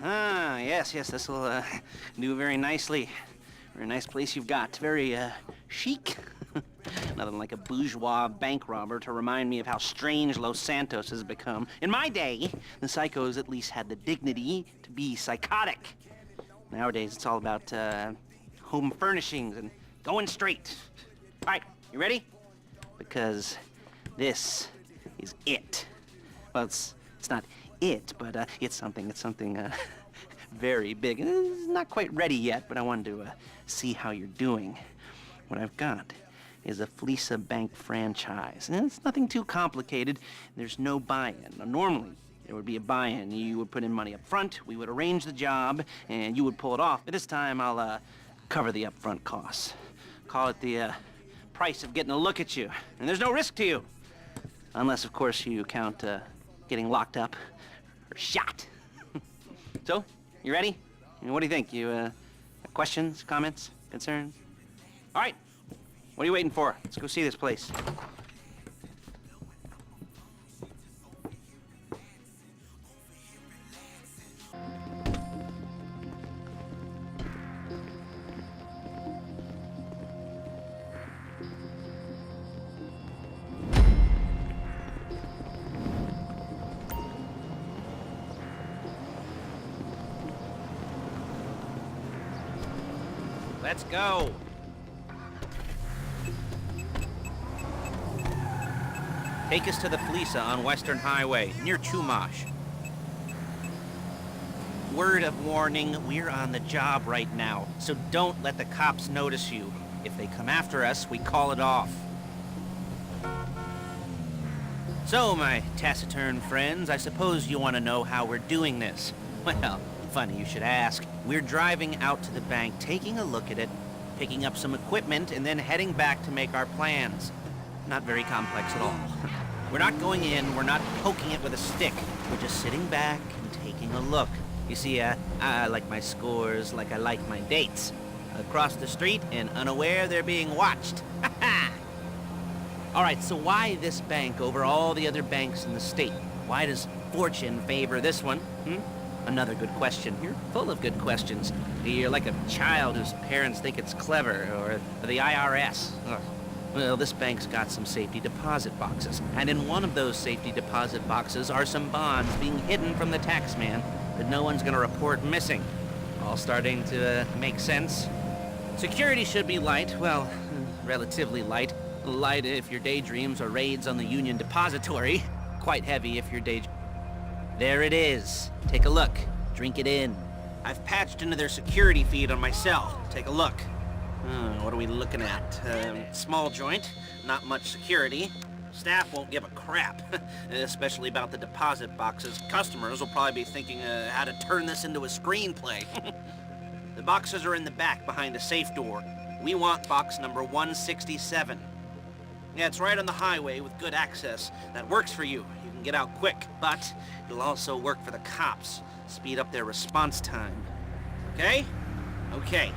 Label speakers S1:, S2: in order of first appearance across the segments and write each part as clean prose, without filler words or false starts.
S1: Ah, yes, this will do very nicely. Very nice place you've got. Very chic. Nothing like a bourgeois bank robber to remind me of how strange Los Santos has become. In my day, the psychos at least had the dignity to be psychotic. Nowadays, it's all about home furnishings and going straight. All right, you ready? Because this is it. Well, it's not it, but it's something very big. It's not quite ready yet, but I wanted to see how you're doing. What I've got is a Fleeca bank franchise. And it's nothing too complicated. There's no buy-in. Now, normally, there would be a buy-in. You would put in money up front, we would arrange the job, and you would pull it off. But this time, I'll cover the upfront costs. Call it the price of getting a look at you. And there's no risk to you. Unless, of course, you count getting locked up or shot. So, you ready? What do you think? You questions, comments, concerns? All right. What are you waiting for? Let's go see this place. Let's go. Take us to the Fleeca on Western Highway, near Chumash. Word of warning, we're on the job right now, so don't let the cops notice you. If they come after us, we call it off. So, my taciturn friends, I suppose you want to know how we're doing this. Well, funny you should ask. We're driving out to the bank, taking a look at it, picking up some equipment, and then heading back to make our plans. Not very complex at all. We're not going in, we're not poking it with a stick. We're just sitting back and taking a look. You see, I like my scores like I like my dates. Across the street and unaware they're being watched. All right, so why this bank over all the other banks in the state? Why does fortune favor this one? Another good question. You're full of good questions. You're like a child whose parents think it's clever, or the IRS. Ugh. Well, this bank's got some safety deposit boxes, and in one of those safety deposit boxes are some bonds being hidden from the tax man that no one's gonna report missing. All starting to make sense? Security should be light, well, relatively light. Light if your daydreams are raids on the Union Depository. Quite heavy if your There it is. Take a look. Drink it in. I've patched into their security feed on my cell. Take a look. What are we looking at? Small joint, not much security. Staff won't give a crap, especially about the deposit boxes. Customers will probably be thinking how to turn this into a screenplay. The boxes are in the back behind a safe door. We want box number 167. Yeah, it's right on the highway with good access. That works for you. You can get out quick, but it'll also work for the cops. Speed up their response time. Okay? Okay.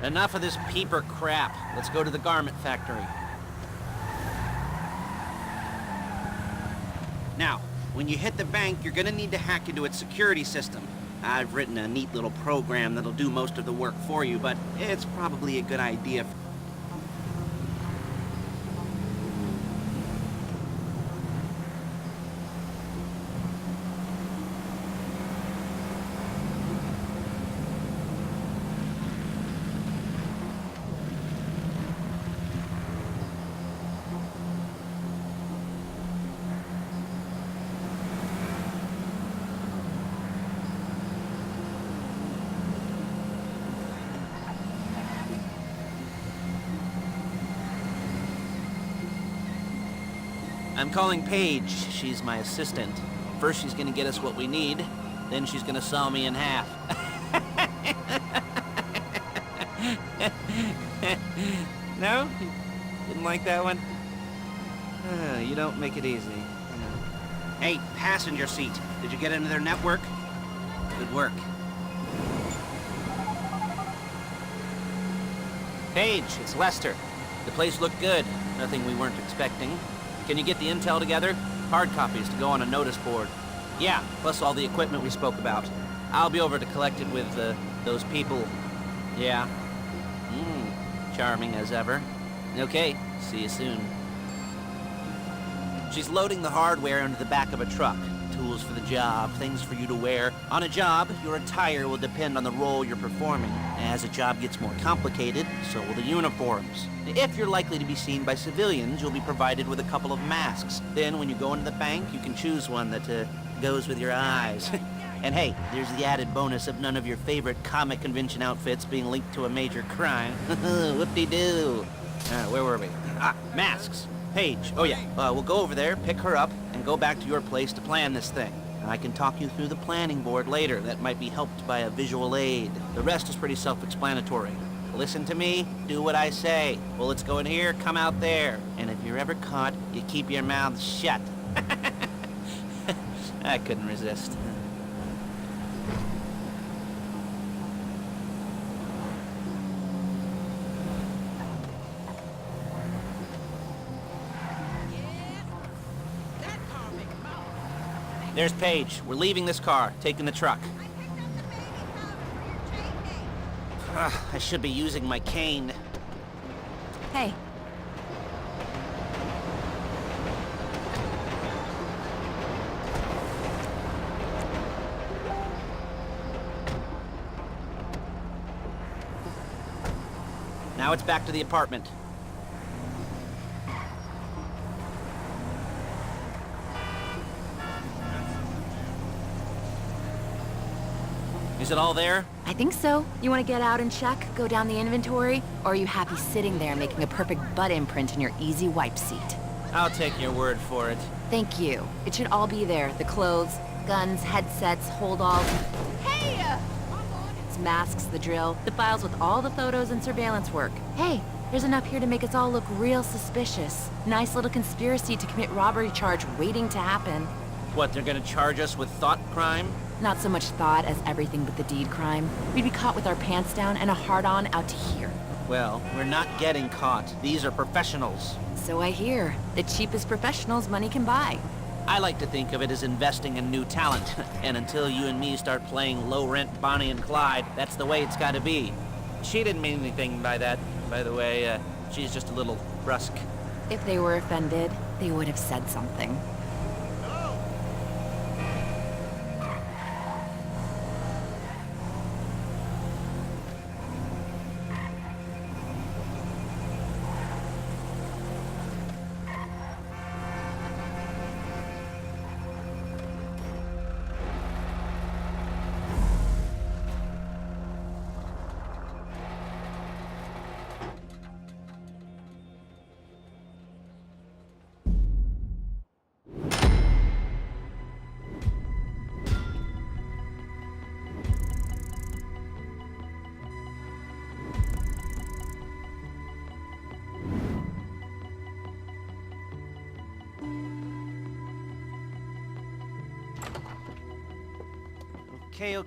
S1: Enough of this peeper crap. Let's go to the garment factory. Now, when you hit the bank, you're gonna need to hack into its security system. I've written a neat little program that'll do most of the work for you, but it's probably a good idea. I'm calling Paige. She's my assistant. First she's gonna get us what we need, then she's gonna saw me in half. No? Didn't like that one? You don't make it easy. Hey, passenger seat. Did you get into their network? Good work. Paige, it's Lester. The place looked good. Nothing we weren't expecting. Can you get the intel together? Hard copies to go on a notice board. Yeah, plus all the equipment we spoke about. I'll be over to collect it with those people. Yeah. Charming as ever. Okay, see you soon. She's loading the hardware into the back of a truck. Tools for the job, things for you to wear. On a job, your attire will depend on the role you're performing. As a job gets more complicated, so will the uniforms. If you're likely to be seen by civilians, you'll be provided with a couple of masks. Then when you go into the bank, you can choose one that goes with your eyes. And hey, there's the added bonus of none of your favorite comic convention outfits being linked to a major crime. Whoop-de-doo. Where were we? Masks. Paige. Oh yeah, we'll go over there, pick her up, and go back to your place to plan this thing. I can talk you through the planning board later. That might be helped by a visual aid. The rest is pretty self-explanatory. Listen to me, do what I say. Bullets go in here, come out there. And if you're ever caught, you keep your mouth shut. I couldn't resist. There's Paige. We're leaving this car, taking the truck. I should be using my cane.
S2: Hey.
S1: Now it's back to the apartment. Is it all there?
S2: I think so. You want to get out and check, go down the inventory? Or are you happy sitting there making a perfect butt imprint in your easy wipe seat?
S1: I'll take your word for it.
S2: Thank you. It should all be there. The clothes, guns, headsets, holdalls. Hey! It's masks, the drill, the files with all the photos and surveillance work. Hey, there's enough here to make us all look real suspicious. Nice little conspiracy to commit robbery charge waiting to happen.
S1: What, they're gonna charge us with thought crime?
S2: Not so much thought as everything but the deed crime. We'd be caught with our pants down and a hard-on out to here.
S1: Well, we're not getting caught. These are professionals.
S2: So I hear. The cheapest professionals money can buy.
S1: I like to think of it as investing in new talent. And until you and me start playing low-rent Bonnie and Clyde, that's the way it's gotta be. She didn't mean anything by that, by the way. She's just a little brusque.
S2: If they were offended, they would have said something.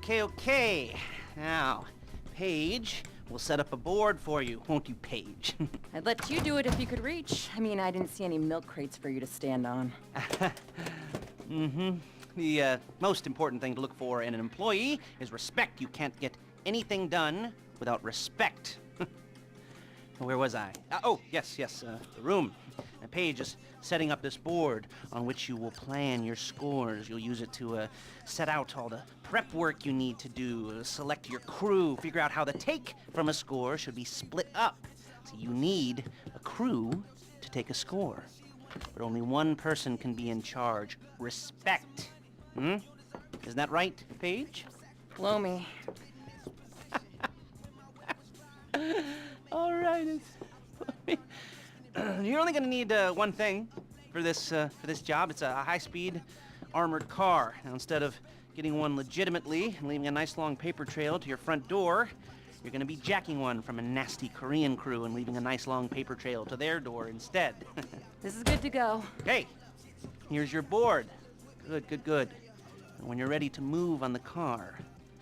S1: Okay. Now, Paige, we'll set up a board for you, won't you, Paige?
S2: I'd let you do it if you could reach. I mean, I didn't see any milk crates for you to stand on.
S1: The most important thing to look for in an employee is respect. You can't get anything done without respect. Where was I? Yes, the room. Paige is setting up this board on which you will plan your scores. You'll use it to set out all the prep work you need to do, select your crew, figure out how the take from a score should be split up. So you need a crew to take a score. But only one person can be in charge. Respect. Isn't that right, Paige?
S2: Blow me.
S1: All right. You're only gonna need one thing for this job. It's a high-speed armored car. Now, instead of getting one legitimately and leaving a nice long paper trail to your front door, you're gonna be jacking one from a nasty Korean crew and leaving a nice long paper trail to their door instead.
S2: This is good to go.
S1: Okay, here's your board. Good. And when you're ready to move on the car,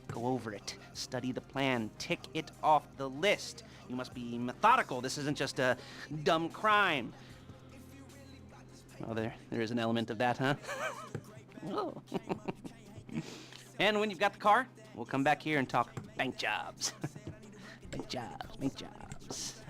S1: go over it, study the plan, tick it off the list. You must be methodical. This isn't just a dumb crime. Oh, there is an element of that, huh? Oh. And when you've got the car, we'll come back here and talk bank jobs. Bank jobs, bank jobs.